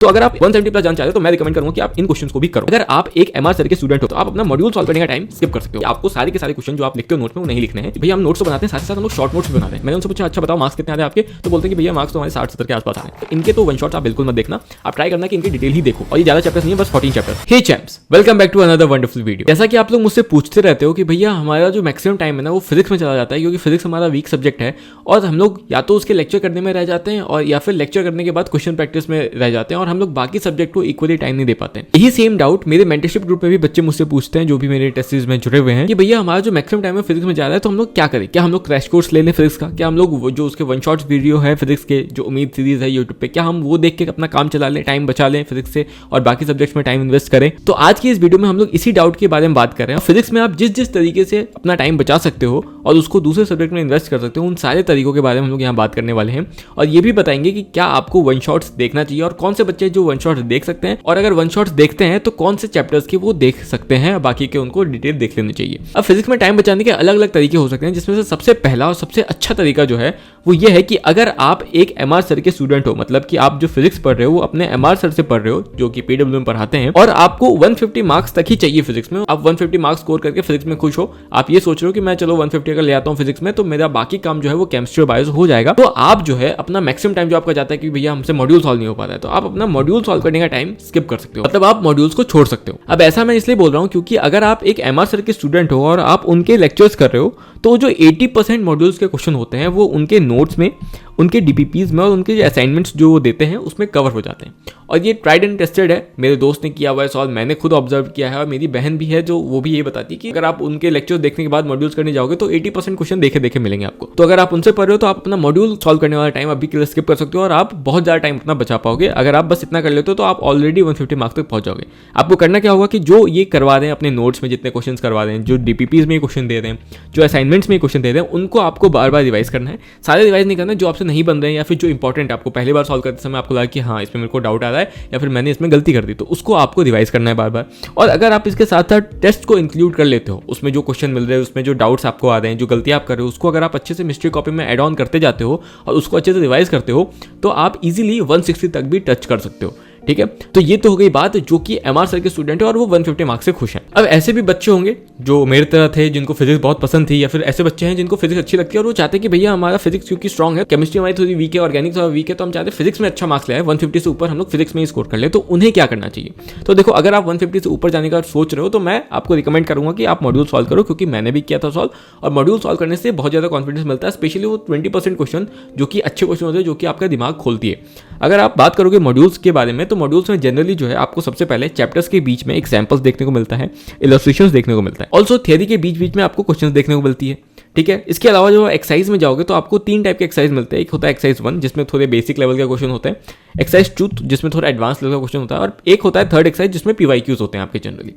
तो अगर आप 170 प्लस जान चाहते हो तो मैं रिकमेंड करूंगा कि आप इन क्वेश्चंस को भी करो। अगर आप एक एमआर सर के स्टूडेंट हो तो आप अपना मॉड्यूल सॉल्व करने का टाइम स्किप कर सकते हो। आपको सारे के सारे क्वेश्चन जो आप लिखते हो नोट्स में वो नहीं लिखने हैं। भैया हम नोट्स तो बनाते हैं, साथ ही साथ हम लोग शॉर्ट नोट्स भी बनाते हैं। मैंने उनसे पूछा अच्छा बताओ मार्क्स कितने आते हैं आपके, तो बोलते हैं कि भैया मार्क्स तो हमारे 60-70 के आसपास आए। तो इनके तो वन शॉट्स आप बिल्कुल मत देखना, आप ट्राई करना कि इनकी डिटेल ही देखो। और ये ज्यादा चैप्टर्स नहीं है, बस 14 chapter. Hey champs, welcome back to another wonderful video. जैसा कि आप लोग मुझसे पूछते रहते हो कि भैया हमारा जो मैक्सिमम टाइम है ना वो फिजिक्स में चला जाता है, क्योंकि फिजिक्स हमारा वीक सब्जेक्ट है और हम लोग या तो उसके लेक्चर करने में रह जाते हैं और या फिर लेक्चर करने के बाद क्वेश्चन प्रैक्टिस में रह जाते हैं और हम लोग बाकी सब्जेक्ट को इक्वली टाइम नहीं दे पाते हैं। यही सेम डाउट मेरे मेंटरशिप ग्रुप में भी बच्चे मुझसे पूछते हैं जो भी मेरे टेस्ट सीरीज में जुड़े हुए हैं कि भैया हमारा जो मैक्सिमम टाइम है फिजिक्स में जा रहा है तो हम लोग क्या करें। क्या हम लोग क्रैश कोर्स ले लें फिजिक्स का, क्या हम लोग जो उसके वन शॉट्स वीडियो है फिजिक्स के जो उम्मीद सीरीज है यूट्यूब पे, क्या हम वो देख के अपना काम चला लें, टाइम बचा लें फिजिक्स से और बाकी सब्जेक्ट्स में टाइम इन्वेस्ट करें। तो आज की इस वीडियो में हम लोग इसी डाउट के बारे में बात कर रहे हैं। फिजिक्स में आप जिस जिस तरीके से अपना टाइम बचा सकते हो और उसको दूसरे सब्जेक्ट में इन्वेस्ट कर सकते हो, उन सारे तरीकों के बारे में हम लोग यहाँ बात करने वाले हैं। और ये भी बताएंगे कि क्या आपको वन शॉट्स देखना चाहिए और कौन से बच्चे जो वन शॉट्स देख सकते हैं, और अगर वन शॉट्स देखते हैं तो कौन से चैप्टर्स के वो देख सकते हैं, बाकी के उनको डिटेल देख लेनी चाहिए। अब फिजिक्स में टाइम बचाने के अलग अलग तरीके हो सकते हैं, जिसमें से सबसे पहला और सबसे अच्छा तरीका जो है वो ये है कि अगर आप एक एमआर सर के स्टूडेंट हो, मतलब कि आप जो फिजिक्स पढ़ रहे हो वो अपने एमआर सर से पढ़ रहे हो जो कि पीडब्ल्यू में पढ़ाते हैं, और आपको 150 मार्क्स तक ही चाहिए फिजिक्स में। आप 150 मार्क्स स्कोर करके फिजिक्स में खुश हो, आप ये सोच रहे हो कि मैं चलो 150 अगर ले आता हूँ फिजिक्स में तो मेरा बाकी काम जो है वो केमिस्ट्री और बायो हो जाएगा, तो आप जो है अपना मैक्सिमम टाइम जो आपका जाता है कि भैया हमसे मॉड्यूल सॉल्व नहीं हो पाता है, तो आप अपना मॉड्यूल सॉल्व करने का टाइम स्किप कर सकते हो, मतलब आप मॉड्यूल्स को छोड़ सकते हो। अब ऐसा मैं इसलिए बोल रहा हूँ क्योंकि अगर आप एक एमआर सर के स्टूडेंट हो और आप उनके लेक्चर्स कर रहे हो तो जो 80% मॉड्यूल्स के क्वेश्चन होते हैं वो उनके नोट्स में, उनके डीपीपीज में और उनके जो असाइनमेंट्स जो वो देते हैं उसमें कवर हो जाते हैं। और ये ट्राइड एंड टेस्टेड है, मेरे दोस्त ने किया हुआ है सॉल्व, मैंने खुद ऑब्जर्व किया है, और मेरी बहन भी है जो वो भी ये बताती है कि अगर आप उनके लेक्चर देखने के बाद मॉड्यूल्स करने जाओगे तो 80% क्वेश्चन देखे देखे मिलेंगे आपको। तो अगर आप उनसे पढ़ रहे हो तो आप अपना मॉड्यूल सॉल्व करने वाला टाइम अभी के लिए स्किप कर सकते हो और आप बहुत ज़्यादा टाइम अपना बचा पाओगे। अगर आप बस इतना कर लेते हो तो आप ऑलरेडी 150 मार्क्स तक पहुंच जाओगे। आपको करना क्या होगा कि जो ये करवा रहे हैं अपने नोट्स में, जितने क्वेश्चन करवा रहे हैं, जो डीपीपीज में क्वेश्चन दे रहे हैं, जो असाइनमेंट्स में क्वेश्चन दे रहे हैं, उनको आपको बार बार रिवाइज करना है। सारे रिवाइज नहीं करना है, जो आपसे नहीं बन रहे हैं या फिर जो इंपॉर्टेंट आपको पहली बार सॉल्व करते समय आपको लगा कि हाँ इसमें मेरे को डाउट आ रहा है या फिर मैंने इसमें गलती कर दी, तो उसको आपको रिवाइज करना है बार बार। और अगर आप इसके साथ साथ टेस्ट को इंक्लूड कर लेते हो, उसमें जो क्वेश्चन मिल रहे हैं, उसमें जो डाउट्स आपको आ रहे हैं, जो गलतियां आप कर रहे हो, उसको अगर आप अच्छे से मिस्ट्री कॉपी में एड ऑन करते जाते हो और उसको अच्छे से रिवाइज करते हो तो आप इजीली 160 तक भी टच कर सकते हो। ठीक है, तो ये तो हो गई बात जो कि एमआर सर के स्टूडेंट है और वो 150 मार्क्स से खुश हैं। अब ऐसे भी बच्चे होंगे जो मेरे तरह थे जिनको फिजिक्स बहुत पसंद थी, या फिर ऐसे बच्चे हैं जिनको फिजिक्स अच्छी लगती है और वो चाहते हैं कि भैया हमारा फिजिक्स क्योंकि स्ट्रॉन्ग है, केमिस्ट्री हमारी थोड़ी वीक है, ऑर्गेनिक्स हमारा वीक है, तो हम चाहते हैं फिजिक्स में अच्छा मार्क्स ले आए, 150 से ऊपर हम लोग फिजिक्स में ही स्कोर कर ले। तो उन्हें क्या करना चाहिए? तो देखो, अगर आप 150 से ऊपर जाने का सोच रहे हो तो मैं आपको रिकमेंड करूंगा कि आप मॉड्यूल सॉल्व करो, क्योंकि मैंने भी किया था सॉल्व, और मॉड्यूल सॉल्व करने से बहुत ज़्यादा कॉन्फिडेंस मिलता है, स्पेशली वो 20% क्वेश्चन जो कि अच्छे क्वेश्चन होते हैं, जो कि आपका दिमाग खोलती है। अगर आप बात करोगे मॉड्यूल्स के बारे में तो मॉड्यूल्स में जनरली जो है आपको सबसे पहले चैप्टर्स के बीच में एग्जांपल्स देखने को मिलता है, इलस्ट्रेशंस देखने को मिलता है, ऑल्सो थ्योरी के बीच बीच में आपको क्वेश्चंस देखने को मिलती है। ठीक है, इसके अलावा जो एक्सरसाइज में जाओगे तो आपको 3 टाइप के एक्सरसाइज मिलते हैं। एक होता है एक्सरसाइज 1 जिसमें थोड़े बेसिक लेवल का क्वेश्चन होते हैं, एक्सरसाइज 2 जिसमें थोड़ा एडवांस लेवल का क्वेश्चन होता है, और एक होता है थर्ड एक्सरसाइज जिसमें पीवाईक्यूज होते हैं आपके जनरली।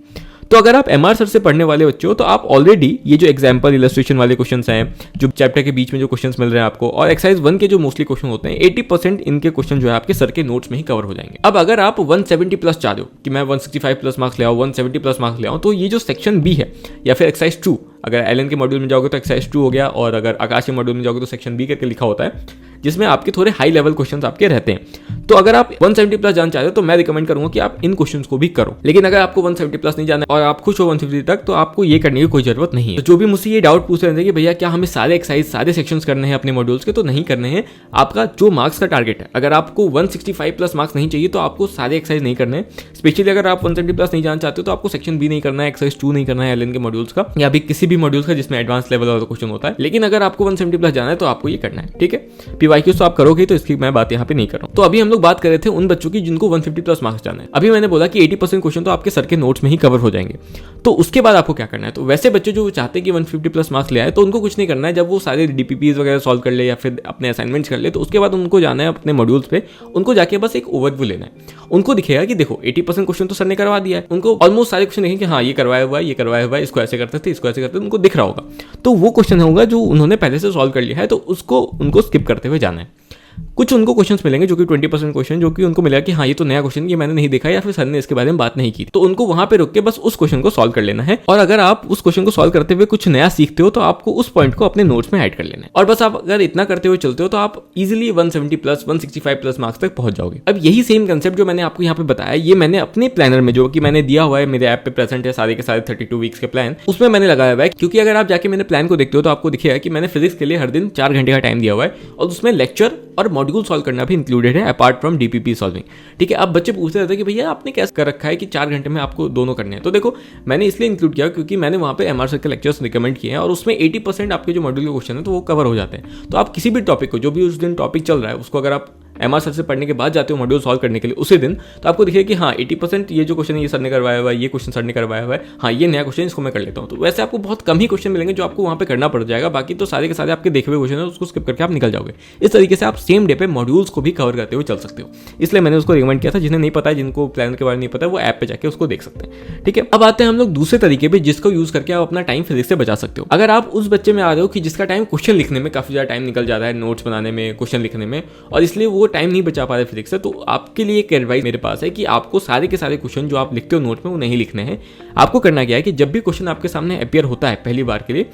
तो अगर आप एमआर सर से पढ़ने वाले बच्चे हो तो आप ऑलरेडी ये जो एग्जांपल इलस्ट्रेशन वाले क्वेश्चंस हैं, जो चैप्टर के बीच में जो क्वेश्चंस मिल रहे हैं आपको, और एक्सरसाइज 1 के जो मोस्टली क्वेश्चन होते हैं, 80% इनके क्वेश्चन जो है आपके सर के नोट्स में ही कवर हो जाएंगे। अब अगर आप 170 प्लस चाह रहे हो कि मैं 165 प्लस मार्क्स ले आऊँ, 170 प्लस मार्क्स ले आऊँ, तो ये जो सेक्शन बी है या फिर एक्सरसाइज 2, अगर एलन के मॉड्यूल में जाओगे तो एक्सरसाइज 2 हो गया, और अगर आकाश के मॉड्यूल में जाओगे तो सेक्शन बी करके लिखा होता है, जिसमें आपके थोड़े हाई लेवल क्वेश्चंस आपके रहते हैं। तो अगर आप 170 प्लस जाना चाहते हो तो मैं रिकमेंड करूंगा कि आप इन क्वेश्चंस को भी करो। लेकिन अगर आपको 170 प्लस नहीं जाना और आप खुश हो 150 तक, तो आपको ये करने की कोई जरूरत नहीं है। तो जो भी मुझसे ये डाउट पूछ रहे थे कि भैया क्या हमें सारे एक्सरसाइज, सारे सेक्शंस करने हैं अपने मॉड्यूल्स के, तो नहीं करने हैं। आपका जो मार्क्स का टारगेट है, अगर आपको 165 प्लस मार्क्स नहीं चाहिए तो आपको सारे एक्सरसाइज नहीं करने हैं। स्पेशली अगर आप 170 प्लस नहीं जाना चाहते हो तो आपको सेक्शन बी नहीं करना है, एक्सरसाइज 2 नहीं करना है एलन के मॉड्यूल्स का, या भी किसी भी मॉड्यूल्स का जिसमें एडवांस लेवल वाला क्वेश्चन होता है। लेकिन अगर आपको 170 प्लस जाना है तो आपको ये करना है। ठीक है, पीवाईक्यूज तो आप करोगे, तो इसकी मैं बात यहाँ पे नहीं कर रहा हूँ। तो अभी हम लोग बात कर रहे थे उन बच्चों की जिनको 150 प्लस मार्क्स जाना है। अभी मैंने बोला कि 80% क्वेश्चन तो आपके सर के नोट्स में ही कवर हो जाएंगे। तो उसके बाद आपको क्या करना है? तो वैसे बच्चे जो चाहते हैं कि 150 प्लस मार्क्स ले आए, तो उनको कुछ नहीं करना है। जब वो सारे डीपीपीज वगैरह सॉल्व कर ले या फिर अपने असाइनमेंट्स कर ले, तो उसके बाद उनको जाना है अपने मॉड्यूल्स पे, उनको जाके बस एक ओवरव्यू लेना है। उनको दिखेगा कि देखो 80% क्वेश्चन तो सर ने करवा दिया है, उनको ऑलमोस्ट सारे क्वेश्चन देखेंगे कि हाँ ये करवाया हुआ है, ये करवाया हुआ है, इसको ऐसे करते थे, इसको ऐसे करते थे, उनको दिख रहा होगा। तो वो क्वेश्चन होगा जो उन्होंने पहले से सॉल्व कर लिया है, तो उसको उनको स्किप करते हुए जाना है। कुछ उनको क्वेश्चंस मिलेंगे जो कि 20% क्वेश्चन जो कि उनको मिलेगा कि हाँ ये तो नया क्वेश्चन, ये मैंने नहीं देखा या फिर सर ने इसके बारे में बात नहीं की, तो उनको वहां पे रुक के बस उस क्वेश्चन को सॉल्व कर लेना है। और अगर आप उस क्वेश्चन को सॉल्व करते हुए कुछ नया सीखते हो तो आपको उस पॉइंट को अपने नोट्स में ऐड कर लेना है। और बस आप अगर इतना करते हुए चलते हो तो आप इजीली 170 प्लस 165 प्लस मार्क्स तक पहुंच जाओगे। अब यही सेम कंसेप्ट जो मैंने आपको यहाँ पे बताया, ये मैंने अपने प्लानर में जो कि मैंने दिया हुआ है, मेरे ऐप पे प्रेजेंट है सारे के सारे 32 वीक्स के प्लान, उसमें मैंने लगाया हुआ है। क्योंकि अगर आप जाके मेरे प्लान को देखते हो तो आपको दिखेगा कि मैंने फिजिक्स के लिए हर दिन 4 घंटे का टाइम दिया हुआ है और उसमें लेक्चर और मॉड्यूल सॉल्व करना भी इंक्लूडेड है अपार्ट फ्रॉम डीपीपी सॉल्विंग। ठीक है, अब बच्चे पूछते रहते हैं कि भैया आपने कैसे कर रखा है कि 4 घंटे में आपको दोनों करने हैं। तो देखो मैंने इसलिए इंक्लूड किया क्योंकि मैंने वहाँ पे एमआर सर के लेक्चर्स रिकमेंड किए हैं और उसमें 80% आपके जो मॉड्यूल के क्वेश्चन है तो वो कवर हो जाते हैं। तो आप किसी भी टॉपिक को, जो भी उस दिन टॉपिक चल रहा है, उसको अगर आप एमआर सर से पढ़ने के बाद जाते हो मॉड्यूल सॉल्व करने के लिए उसी दिन, तो आपको दिखेगा कि हाँ 80% ये जो क्वेश्चन है ये सर ने करवाया हुआ है, ये क्वेश्चन सर ने करवाया हुआ है, हाँ ये नया क्वेश्चन इसको मैं कर लेता हूँ। तो वैसे आपको बहुत कम ही क्वेश्चन मिलेंगे जो आपको वहाँ पे करना पड़ जाएगा, बाकी तो सारे के सारे आपके देखे हुए क्वेश्चन है उसको स्किप करके आप निकल जाओगे। इस तरीके से आप सेम डे पे मॉड्यूल्स को भी कवर करते हुए चल सकते हो। इसलिए मैंने उसको रिकमेंड किया था। जिन्हें नहीं पता है, जिनको प्लान के बारे में नहीं पता है, वो ऐप पे जाके उसको देख सकते हैं। ठीक है, अब आते हैं हम लोग दूसरे तरीके पे जिसको यूज करके आप अपना टाइम फिजिक्स से बचा सकते हो। अगर आप उस बच्चे में आ रहे हो कि जिसका टाइम क्वेश्चन लिखने में काफी ज्यादा टाइम निकल जाता है, नोट्स बनाने में, क्वेश्चन लिखने में, और इसलिए वो टाइम नहीं बचा पा रहे फिजिक्स से, तो आपके लिए एक एडवाइस मेरे पास है कि आपको सारे के सारे क्वेश्चन जो आप लिखते हो नोट में वो नहीं लिखने हैं। आपको करना क्या है कि जब भी क्वेश्चन आपके सामने अपीयर होता है पहली बार के लिए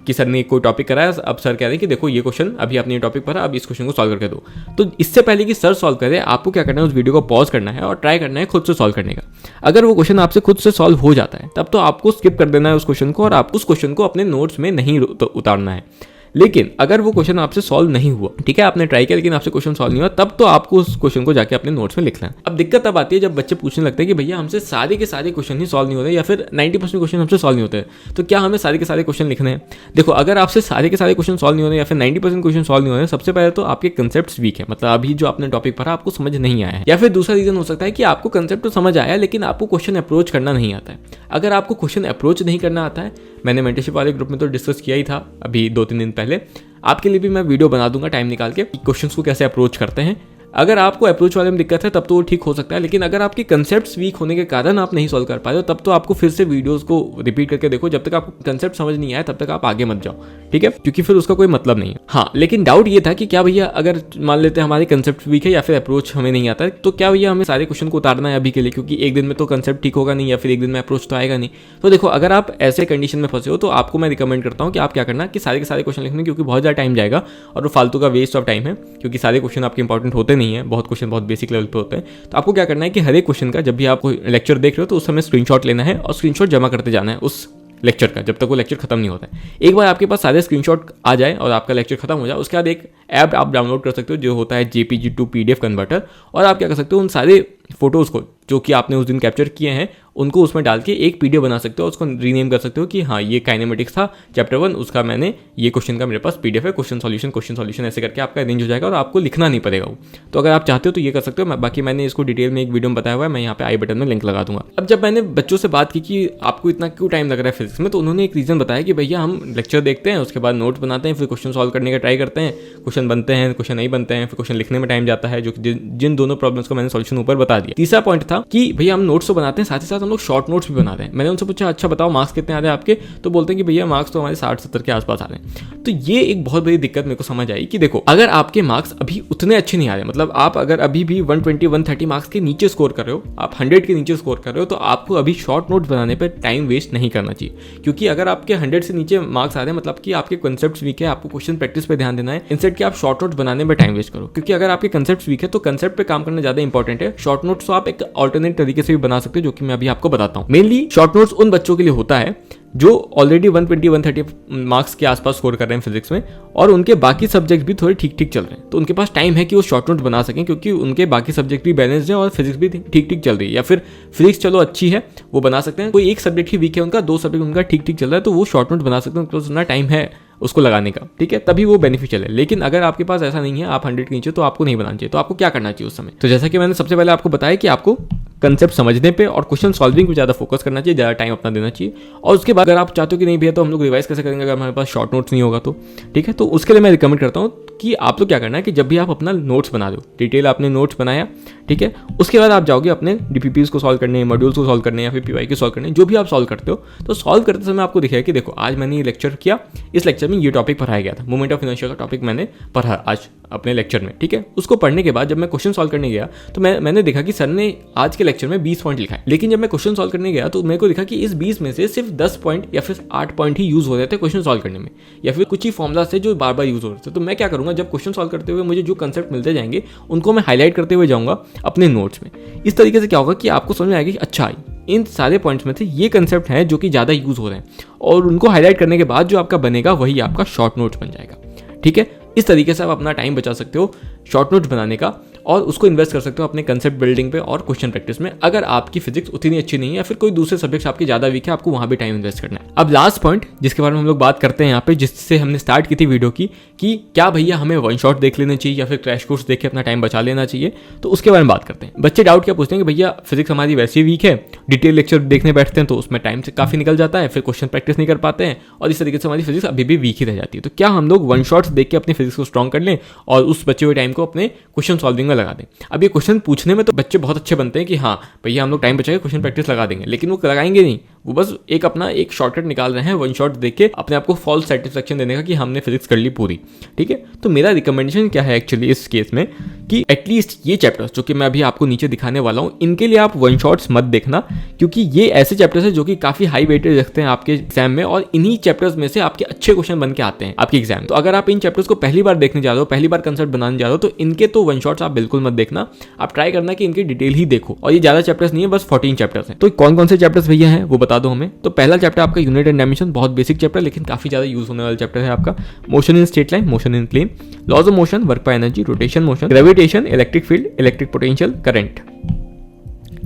कि सर ने कोई टॉपिक कराया, अब सर कह रहे हैं कि देखो ये क्वेश्चन अभी आपने ये टॉपिक पढ़ा, अब इस क्वेश्चन को सॉल्व करके दो, तो इससे पहले कि सर सॉल्व करे आपको क्या करना है, उस वीडियो को पॉज करना है और ट्राई करना है खुद से सॉल्व करने का। अगर वो क्वेश्चन आपसे खुद से सॉल्व हो जाता है तब तो आपको स्किप कर देना है उस क्वेश्चन को और आप उस क्वेश्चन को अपने नोट्स में नहीं उतारना है। लेकिन अगर वो क्वेश्चन आपसे सॉल्व नहीं हुआ, ठीक है, आपने ट्राई किया लेकिन आपसे क्वेश्चन सॉल्व नहीं हुआ, तब तो आपको उस क्वेश्चन को जाके अपने नोट्स में लिखना है। अब दिक्कत तब आती है जब बच्चे पूछने लगते हैं कि भैया हमसे सारे के सारे क्वेश्चन ही सॉल्व नहीं होते या फिर 90% क्वेश्चन हमसे सॉल्व नहीं होते, तो क्या हमें सारे के सारे क्वेश्चन लिखने हैं? देखो, अगर आपसे सारे के सारे क्वेश्चन सॉल्व नहीं होते या फिर 90% क्वेश्चन सॉल्व नहीं होते, सबसे पहले तो आपके कंसेप्ट वीक है, मतलब अभी जो आपने टॉपिक पढ़ा आपको समझ नहीं आया है। या फिर दूसरा रीजन हो सकता है कि आपको कंसेप्ट तो समझ आया लेकिन आपको क्वेश्चन अप्रोच करना नहीं आता है। अगर आपको क्वेश्चन अप्रोच नहीं करना आता है, मैंने मेंटरशिप वाले ग्रुप में तो डिस्कस किया ही था अभी 2-3 दिन पहले, आपके लिए भी मैं वीडियो बना दूंगा टाइम निकाल के क्वेश्चंस को कैसे अप्रोच करते हैं। अगर आपको अप्रोच वाले में दिक्कत है तब तो वो ठीक हो सकता है, लेकिन अगर आपके कंसेप्ट्स वीक होने के कारण आप नहीं सॉल्व कर पा रहे हो तब तो आपको फिर से वीडियोस को रिपीट करके देखो। जब तक आपको कंसेप्ट समझ नहीं आया तब तक आप आगे मत जाओ, ठीक है, क्योंकि फिर उसका कोई मतलब नहीं है। हाँ, लेकिन डाउट ये था कि क्या भैया अगर मान लेते हैं हमारे कंसेप्ट वीक है या फिर अप्रोच हमें नहीं आता है, तो क्या भैया हमें सारे क्वेश्चन को उतारना है अभी के लिए, क्योंकि एक दिन में तो कंसेप्ट ठीक होगा नहीं या फिर एक दिन में अप्रोच तो आएगा नहीं। तो देखो, अगर आप ऐसे कंडीशन में फंसे हो तो आपको मैं रिकमेंड करता हूँ कि आप क्या करना कि सारे के सारे क्वेश्चन लिखने, क्योंकि बहुत ज़्यादा टाइम जाएगा और वो फालतू का वेस्ट ऑफ टाइम है, क्योंकि सारे क्वेश्चन आपके इंपॉर्टेंट होते नहीं है, बहुत क्वेश्चन बहुत बेसिक लेवल पे होते हैं। तो आपको क्या करना है कि हर एक क्वेश्चन का जब भी आप कोई लेक्चर देख रहे हो तो उस समय स्क्रीनशॉट लेना है और स्क्रीनशॉट जमा करते जाना है उस लेक्चर का जब तक वो लेक्चर खत्म नहीं होता है। एक बार आपके पास सारे स्क्रीनशॉट आ जाए और आपका लेक्चर खत्म हो जाए, उसके बाद एक ऐप आप डाउनलोड कर सकते हो जो होता है JPG टू PDF कन्वर्टर, और आप क्या कर सकते हो उन सारे फोटोज़ को जो कि आपने उस दिन कैप्चर किए हैं उनको उसमें डाल के एक PDF बना सकते हो, उसको रीनेम कर सकते हो कि हाँ ये काइनेमेटिक्स था चैप्टर 1, उसका मैंने ये क्वेश्चन का मेरे पास PDF है, क्वेश्चन सॉल्यूशन ऐसे करके आपका अरेंज हो जाएगा और आपको लिखना नहीं पड़ेगा वो। तो अगर आप चाहते हो तो ये कर सकते हो। बाकी मैंने इसको डिटेल में एक वीडियो में बताया हुआ है, मैं यहाँ पे आई बटन में लिंक लगा दूंगा। अब जब मैंने बच्चों से बात की कि आपको इतना क्यों टाइम लग रहा है फिजिक्स में, तो उन्होंने एक रीज़न बताया कि भैया हम लेक्चर देखते हैं, उसके बाद नोट्स बनाते हैं, फिर क्वेश्चन सॉल्व करने का ट्राई करते हैं, क्वेश्चन बनते हैं, क्वेश्चन नहीं बनते हैं, फिर क्वेश्चन लिखने में टाइम जाता है, जो जिन दोनों प्रॉब्लम्स को मैंने सॉल्यूशन ऊपर बता दिया। तीसरा पॉइंट था कि भैया हम नोट्स तो बनाते हैं, साथ ही साथ हम लोग शॉर्ट नोट्स भी बनाते हैं। मैंने उनसे पूछा अच्छा बताओ मार्क्स कितने आ रहे हैं आपके, तो बोलते हैं कि भैया मार्क्स तो हमारे 60-70 के आसपास आ रहे हैं। तो ये एक बहुत बड़ी दिक्कत मेरे को समझ आई कि देखो, अगर आपके मार्क्स अभी उतने अच्छे नहीं आ रहे, मतलब आप अगर अभी भी 120-130 मार्क्स के नीचे स्कोर कर रहे हो, आप 100 के नीचे स्कोर कर रहे हो, तो आपको अभी शॉर्ट नोट्स बनाने पर टाइम वेस्ट नहीं करना चाहिए। क्योंकि अगर आपके 100 से नीचे मार्क्स आ रहे हैं मतलब कि आपके कंसेप्ट वीक है, आपको क्वेश्चन प्रैक्टिस पे ध्यान देना है, इंस्टेड कि आप शॉर्ट नोट्स बनाने में टाइम वेस्ट करो। क्योंकि अगर आपके कंसेप्ट वीक है तो कंसेप्ट पे काम करना ज्यादा इंपॉर्टेंट है। शॉर्ट नोट्स तो आप एक ऑल्टरनेट तरीके से भी बना सकते हो, जो कि मैं अभी आपको बताता हूँ। मेनली शॉर्ट नोट्स उन बच्चों के लिए होता है जो ऑलरेडी 120-130 मार्क्स के आसपास स्कोर कर रहे हैं फिजिक्स में और उनके बाकी सब्जेक्ट भी थोड़े ठीक ठीक चल रहे हैं, तो उनके पास टाइम है कि वो शॉर्ट नोट बना सकें, क्योंकि उनके बाकी सब्जेक्ट भी बैलेंस्ड है और फिजिक्स भी ठीक ठीक चल रही है, या फिर फिजिक्स चलो अच्छी है वो बना सकते हैं। कोई एक सब्जेक्ट ही वीक है उनका, 2 सब्जेक्ट उनका ठीक ठीक चल रहा है, तो वो शॉर्ट नोट बना सकते हैं, उनको उतना टाइम है उसको लगाने का, ठीक है, तभी वो बेनिफिशियल है। लेकिन अगर आपके पास ऐसा नहीं है, आप 100 के नीचे, तो आपको नहीं बनाना चाहिए। तो आपको क्या करना चाहिए उस समय? तो जैसा कि मैंने सबसे पहले आपको बताया कि आपको कंसेप्ट समझने पे और क्वेश्चन सॉल्विंग पे ज़्यादा फोकस करना चाहिए, ज़्यादा टाइम अपना देना चाहिए। और उसके बाद अगर आप चाहते हो कि नहीं भैया तो हम लोग रिवाइज कैसे करेंगे अगर हमारे पास शॉर्ट नोट्स नहीं होगा तो, ठीक है, तो उसके लिए मैं रिकमेंड करता हूँ कि आप लोग क्या करना है कि जब भी आप अपना नोट्स बना दो, डिटेल आपने नोट्स बनाया, ठीक है, उसके बाद आप जाओगे अपने डीपीपीज को सॉल्व करने, मॉड्यूल्स को सॉल्व करने या फिर पीवाई को सॉल्व करने, जो भी आप सॉल्व करते हो, तो सॉल्व करते समय आपको दिखेगा कि देखो आज मैंने ये लेक्चर किया, इस लेक्चर में ये टॉपिक पढ़ाया गया था, मोमेंट ऑफ इनर्शिया का टॉपिक मैंने पढ़ा आज अपने लेक्चर में, ठीक है। उसको पढ़ने के बाद जब मैं क्वेश्चन सॉल्व करने गया तो मैंने देखा कि सर ने आज के लेक्चर में 20 पॉइंट लिखा है, लेकिन जब मैं क्वेश्चन सॉल्व करने गया तो मेरे को दिखा कि इस 20 में से सिर्फ 10 पॉइंट या फिर 8 पॉइंट ही यूज हो रहे थे क्वेश्चन सॉल्व करने में, या फिर कुछ ही फॉर्मुला से जो बार बार यूज हो रहे थे। तो मैं क्या करूंगा, जब क्वेश्चन सॉल्व करते हुए मुझे जो कंसेप्ट मिलते जाएंगे उनको मैं हाईलाइट करते हुए जाऊंगा अपने नोट्स में। इस तरीके से क्या होगा कि आपको समझ में आएगा कि अच्छा इन सारे पॉइंट्स में से ये कंसेप्ट हैं जो कि ज़्यादा यूज हो रहे हैं, और उनको हाईलाइट करने के बाद जो आपका बनेगा वही आपका शॉर्ट नोट्स बन जाएगा, ठीक है। इस तरीके से आप अपना टाइम बचा सकते हो शॉर्ट नोट्स बनाने का, और उसको इन्वेस्ट कर सकते हो अपने कंसेप्ट बिल्डिंग पे और क्वेश्चन प्रैक्टिस में। अगर आपकी फिजिक्स उतनी अच्छी नहीं है या फिर कोई दूसरे सब्जेक्ट्स आपके ज़्यादा वीक है, आपको वहाँ भी टाइम इन्वेस्ट करना है। अब लास्ट पॉइंट जिसके बारे में हम लोग बात करते हैं यहाँ पे, जिससे हमने स्टार्ट की थी वीडियो की, कि क्या भैया हमें वन शॉट देख लेना चाहिए या फिर क्रैश कोर्स देख के अपना टाइम बचा लेना चाहिए, तो उसके बारे में बात करते हैं। बच्चे डाउट क्या पूछते हैं कि भैया फिजिक्स हमारी वैसे ही वीक है, डिटेल लेक्चर देखने बैठते हैं तो उसमें टाइम से काफ़ी निकल जाता है, फिर क्वेश्चन प्रैक्टिस नहीं कर पाते हैं, और इस तरीके से हमारी फिजिक्स अभी भी वीक ही रह जाती है। तो क्या हम लोग वन शॉट्स देख के अपनी फिजिक्स को स्ट्रॉन्ग कर लें और उस बचे हुए टाइम को अपने क्वेश्चन सॉल्विंग में लगा दें? अब ये क्वेश्चन पूछने में तो बच्चे बहुत अच्छे बनते हैं कि हाँ भैया हम लोग टाइम बचाएंगे, क्वेश्चन प्रैक्टिस लगा देंगे, लेकिन वो लगाएंगे नहीं, वो बस एक शॉर्टकट निकाल रहे हैं वन शॉट देख के अपने आप को फॉल्स सेटिस्फेक्शन देने का कि हमने फिजिक्स कर ली पूरी, ठीक है। तो मेरा रिकमेंडेशन क्या है एक्चुअली इस केस में, कि एटलीस्ट ये चैप्टर्स जो कि मैं अभी आपको नीचे दिखाने वाला हूँ, इनके लिए आप वन शॉट्स मत देखना, क्योंकि ये ऐसे चैप्टर्स हैं जो कि काफ़ी हाई वेटेज रखते हैं आपके एग्जाम में, और इन्हीं चैप्टर्स में से आपके अच्छे क्वेश्चन बन के आते हैं आपके एग्जाम। तो अगर आप इन चैप्टर्स को पहली बार देखने जा रहे हो, पहली बार कंसेप्ट बनाने जा रहे हो, तो इनके तो वन शॉट्स आप बिल्कुल मत देखना, आप ट्राई करना कि इनकी डिटेल ही देखो। और ये ज़्यादा चैप्टर्स नहीं है, बस 14 चैप्टर्स हैं। तो कौन कौन से चैप्टर्स भैया हैं वो बता दो हमें। तो पहला चैप्टर आपका यूनिट एंड डायमेंशन, बहुत बेसिक चैप्टर लेकिन काफ़ी ज़्यादा यूज होने वाला चैप्टर है आपका। Motion in straight line, motion in plane, laws of motion, work by energy, rotation motion, gravitation, electric field, electric potential, current.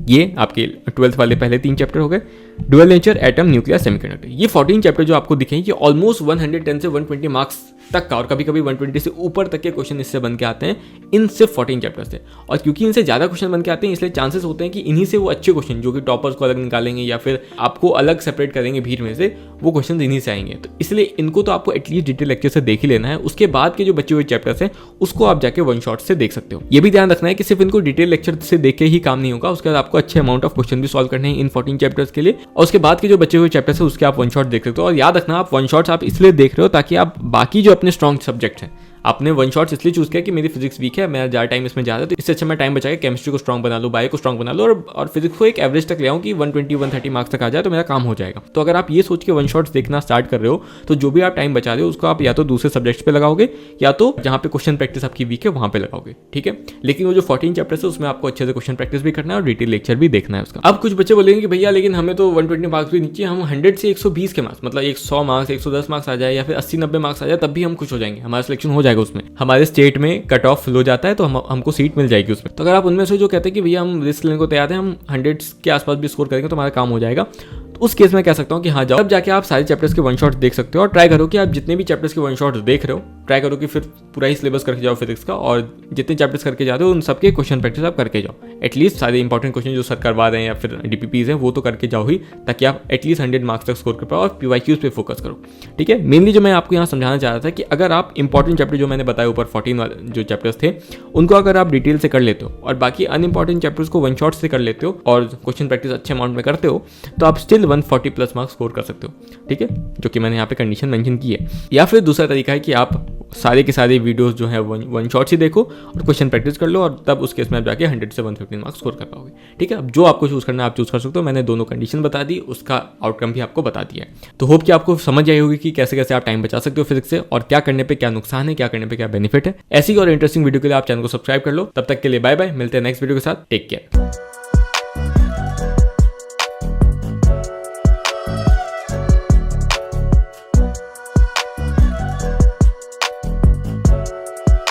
ये आपके 12th वाले पहले 3 चैप्टर हो गए। Dual nature, atom, nuclear, semiconductor. ये 14 चैप्टर जो आपको दिखेंगे ऑलमोस्ट 110 से 120 मार्क्स तक का, और कभी कभी 120 से ऊपर तक के क्वेश्चन इससे बन के आते हैं, इन सिर्फ 14 चैप्टर से। और क्योंकि इनसे ज़्यादा क्वेश्चन बन के आते हैं, इसलिए चांसेस होते हैं कि इन्हीं से वो अच्छे क्वेश्चन जो कि टॉपर्स को अलग निकालेंगे या फिर आपको अलग सेपरेट करेंगे भीड़ में से, वो क्वेश्चन इन्हीं से आएंगे। तो इसलिए इनको तो आपको एटलीस्ट डिटेल लेक्चर से देख ही लेना है। उसके बाद के जो बचे हुए चैप्टर्स हैं उसको आप जाके वन शॉट से देख सकते हो। ये भी ध्यान रखना है कि सिर्फ इनको डिटेल लेक्चर से देख के ही काम नहीं होगा, उसके बाद आपको अच्छे अमाउंट ऑफ क्वेश्चन भी सॉल्व करने हैं इन 14 चैप्टर्स के लिए। और उसके बाद के जो बचे हुए चैप्टर्स हैं उसके आप वन शॉट देख सकते हो। और याद रखना, आप वन शॉट्स आप इसलिए देख रहे हो ताकि आप बाकी जो अपने स्ट्रॉन्ग सब्जेक्ट हैं, आपने वन शॉट्स इसलिए चूज किया कि मेरी फिजिक्स वीक है, मैं ज़्यादा टाइम इसमें जा रहा है, तो इससे अच्छा मैं टाइम बचा के केमिस्ट्री को स्ट्रॉन्ग बना लूँ, बायो को स्ट्रॉन्ग बना लूँ, और फिजिक्स को एक एवरेज तक ले आऊँ कि 120-130 मार्क्स तक आ जाए तो मेरा काम हो जाएगा। तो अगर आप ये सोच के वन शॉट्स देखना स्टार्ट कर रहे हो, तो जो भी आप टाइम बचा रहे हो उसको आप या तो दूसरे सब्जेक्ट्स पे लगाओगे या तो जहाँ पे क्वेश्चन प्रैक्टिस आपकी वीक है वहाँ पे लगाओगे, ठीक है। लेकिन वो जो 14 चैप्टर्स है उसमें आपको अच्छे से क्वेश्चन प्रैक्टिस भी करना है और डिटेल लेक्चर भी देखना है उसका। अब कुछ बच्चे बोलेंगे कि भैया लेकिन हमें तो 120 मार्क्स भी नीचे, हम 100 से 120 के मार्क्स, मतलब 100 मार्क्स 110 मार्क्स आ जाए या फिर 80-90 मार्क्स आ जाए तब भी हम खुश हो जाएंगे, हमारा सिलेक्शन हो जाएगा उसमें, हमारे स्टेट में कट ऑफ लो जाता है तो हमको सीट मिल जाएगी उसमें। तो अगर आप उनमें से जो कहते हैं कि भैया हम रिस्क लेने को तैयार हैं, हम 100 के आसपास भी स्कोर करेंगे तो हमारा काम हो जाएगा, तो उस केस में कह सकता हूँ कि हाँ जाओ, तब जाके आप सारे चैप्टर्स के वन शॉट देख सकते हो। और ट्राई करो कि आप जितने भी चैप्टर्स के वन शॉट देख रहे हो, ट्राई करो कि फिर पूरा ही सिलेबस करके जाओ फिजिक्स का, और जितने चैप्टर्स करके जाते हो उन सबके क्वेश्चन प्रैक्टिस आप करके जाओ। एटलीस्ट सारे इंपॉर्टेंट क्वेश्चन जो सर करवा रहे हैं या फिर डीपीपीज हैं वो तो करके जाओ ही, ताकि आप एटलीस्ट 100 मार्क्स तक स्कोर कर पाओ और पीवाईक्यूज पे फोकस करो, ठीक है। मेनली जो मैं आपको यहाँ समझाना चाह रहा था कि अगर आप इंपॉर्टेंट चैप्टर जो मैंने बताया ऊपर 14 जो चैप्टर्स थे उनको अगर आप डिटेल से कर लेते हो और बाकी अनइंपॉर्टेंट चैप्टर्स को वन शॉट से कर लेते हो और क्वेश्चन प्रैक्टिस अच्छे अमाउंट में करते हो, तो आप स्टिल 140+ मार्क्स स्कोर कर सकते हो, ठीक है, जो कि मैंने यहाँ पे कंडीशन मेंशन की है। या फिर दूसरा तरीका है कि आप सारे के सारे वीडियोस जो है वन शॉट ही देखो और क्वेश्चन प्रैक्टिस कर लो, और तब उस केस में आप जाके 100 से 115 मार्क्स स्कोर कर पाओगे, ठीक है। अब जो आपको चूज करना है आप चूज कर सकते हो। मैंने दोनों कंडीशन बता दी, उसका आउटकम भी आपको बता दिया है। तो होप कि आपको समझ आई होगी कि कैसे कैसे आप टाइम बचा सकते हो फिजिक्स से, और क्या करने पे क्या नुकसान है, क्या करने पे क्या बेनिफिट है। ऐसी और इंटरेस्टिंग वीडियो के लिए आप चैनल को सब्सक्राइब कर लो। तब तक के लिए बाय बाय, मिलते हैं नेक्स्ट वीडियो के साथ। Take care.